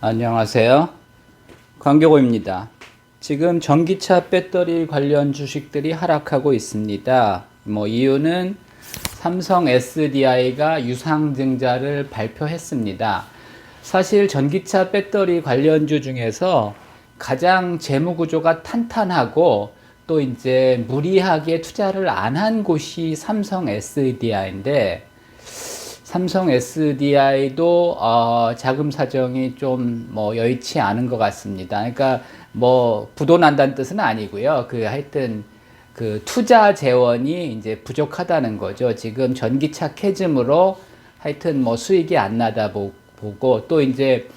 안녕하세요. 광교고입니다. 지금 전기차 배터리 관련 주식들이 하락하고 있습니다. 이유는 삼성 SDI가 유상증자를 발표했습니다. 사실 전기차 배터리 관련주 중에서 가장 재무 구조가 탄탄하고 또 이제 무리하게 투자를 안 한 곳이 삼성 SDI인데, 삼성 SDI도 자금 사정이 좀 여의치 않은 것 같습니다. 그러니까 부도난다는 뜻은 아니고요. 하여튼 투자 재원이 이제 부족하다는 거죠. 지금 전기차 캐즘으로 하여튼 수익이 안 나다 보고, 또 이제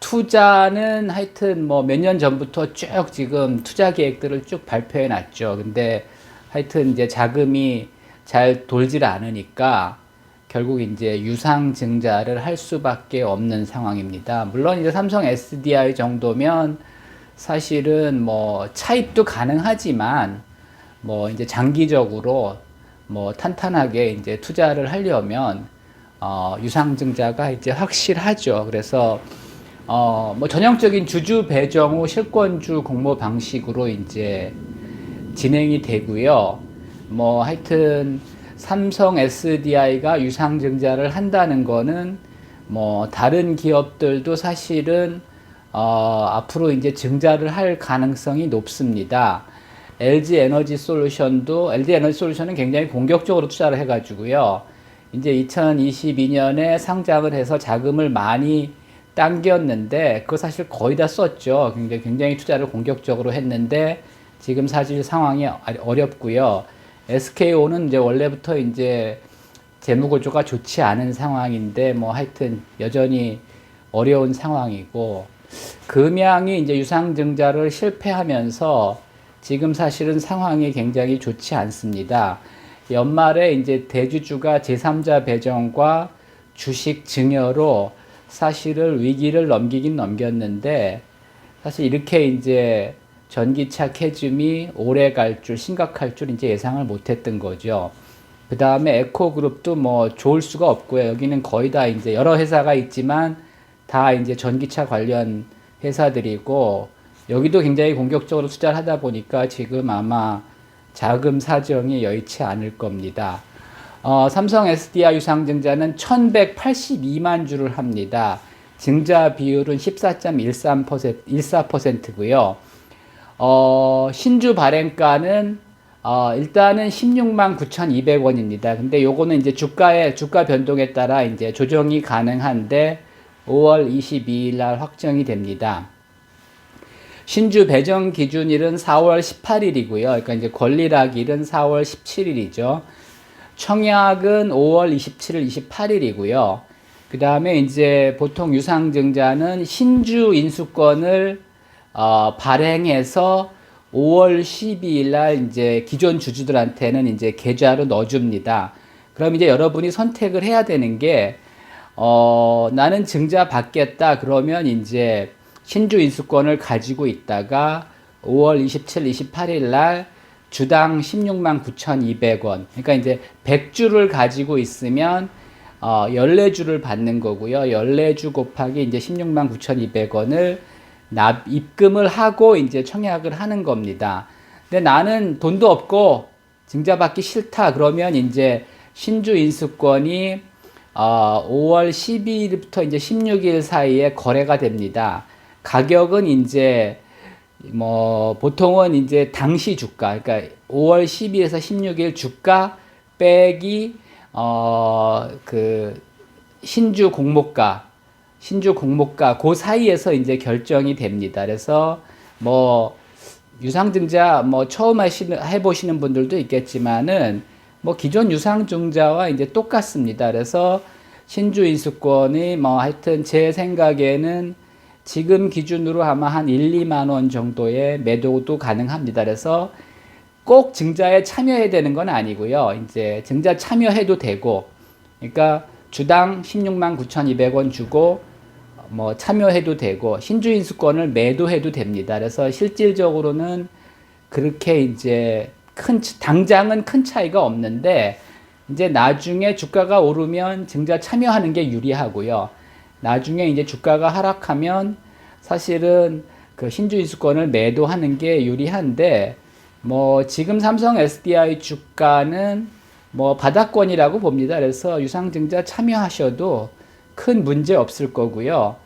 투자는 하여튼 몇 년 전부터 쭉 지금 투자 계획들을 쭉 발표해 놨죠. 근데 하여튼 이제 자금이 잘 돌질 않으니까 결국 이제 유상증자를 할 수밖에 없는 상황입니다. 물론 이제 삼성 SDI 정도면 사실은 차입도 가능하지만 이제 장기적으로 탄탄하게 이제 투자를 하려면 유상증자가 이제 확실하죠. 그래서 전형적인 주주 배정 후 실권주 공모 방식으로 이제 진행이 되고요. 하여튼 삼성 SDI가 유상증자를 한다는 거는 다른 기업들도 사실은 앞으로 이제 증자를 할 가능성이 높습니다. LG 에너지 솔루션은 굉장히 공격적으로 투자를 해가지고요. 이제 2022년에 상장을 해서 자금을 많이 당겼는데, 그거 사실 거의 다 썼죠. 굉장히 투자를 공격적으로 했는데, 지금 사실 상황이 어렵고요. SKO는 이제 원래부터 이제 재무구조가 좋지 않은 상황인데, 하여튼 여전히 어려운 상황이고, 금양이 이제 유상증자를 실패하면서 지금 사실은 상황이 굉장히 좋지 않습니다. 연말에 이제 대주주가 제3자 배정과 주식 증여로 사실은 위기를 넘기긴 넘겼는데, 사실 이렇게 이제 전기차 캐즘이 오래 갈 줄, 심각할 줄 이제 예상을 못 했던 거죠. 그 다음에 에코그룹도 좋을 수가 없고요. 여기는 거의 다 이제 여러 회사가 있지만 다 이제 전기차 관련 회사들이고, 여기도 굉장히 공격적으로 투자를 하다 보니까 지금 아마 자금 사정이 여의치 않을 겁니다. 삼성 SDI 유상증자는 1182만 주를 합니다. 증자 비율은 14.14%고요. 신주 발행가는 일단은 16만 9,200원입니다. 근데 요거는 이제 주가 변동에 따라 이제 조정이 가능한데 5월 22일 날 확정이 됩니다. 신주 배정 기준일은 4월 18일이고요. 그러니까 이제 권리락일은 4월 17일이죠. 청약은 5월 27일, 28일이고요. 그 다음에 이제 보통 유상증자는 신주 인수권을 발행해서 5월 12일 날 이제 기존 주주들한테는 이제 계좌로 넣어줍니다. 그럼 이제 여러분이 선택을 해야 되는 게, 나는 증자 받겠다. 그러면 이제 신주 인수권을 가지고 있다가 5월 27, 28일 날 주당 16만 9,200원. 그러니까 이제 100주를 가지고 있으면 14주를 받는 거고요. 14주 곱하기 이제 16만 9,200원을 입금을 하고 이제 청약을 하는 겁니다. 근데 나는 돈도 없고 증자받기 싫다. 그러면 이제 신주 인수권이 5월 12일부터 이제 16일 사이에 거래가 됩니다. 가격은 이제 보통은 이제 당시 주가, 그러니까 5월 12일에서 16일 주가 빼기 신주 공모가 그 사이에서 이제 결정이 됩니다. 그래서 유상증자 처음 해보시는 분들도 있겠지만은 기존 유상증자와 이제 똑같습니다. 그래서 신주 인수권이 하여튼 제 생각에는 지금 기준으로 아마 한 1, 2만 원 정도의 매도도 가능합니다. 그래서 꼭 증자에 참여해야 되는 건 아니고요. 이제 증자 참여해도 되고, 그러니까 주당 16만 9,200원 주고 참여해도 되고, 신주인수권을 매도해도 됩니다. 그래서 실질적으로는 그렇게 이제 당장은 큰 차이가 없는데, 이제 나중에 주가가 오르면 증자 참여하는 게 유리하고요. 나중에 이제 주가가 하락하면 사실은 그 신주 인수권을 매도하는 게 유리한데, 뭐 지금 삼성 SDI 주가는 뭐 바닥권이라고 봅니다. 그래서 유상증자 참여하셔도 큰 문제 없을 거고요.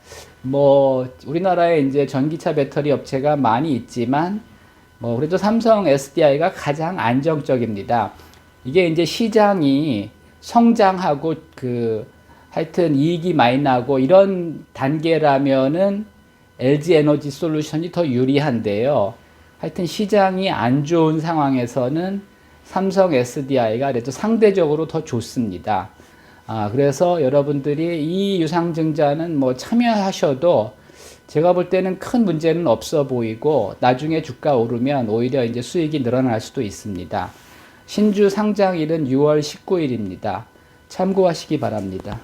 뭐 우리나라에 이제 전기차 배터리 업체가 많이 있지만 뭐 그래도 삼성 SDI가 가장 안정적입니다. 이게 이제 시장이 성장하고 그 하여튼 이익이 많이 나고 이런 단계라면은 LG 에너지 솔루션이 더 유리한데요. 하여튼 시장이 안 좋은 상황에서는 삼성 SDI가 그래도 상대적으로 더 좋습니다. 그래서 여러분들이 이 유상증자는 뭐 참여하셔도 제가 볼 때는 큰 문제는 없어 보이고, 나중에 주가 오르면 오히려 이제 수익이 늘어날 수도 있습니다. 신주 상장일은 6월 19일입니다. 참고하시기 바랍니다.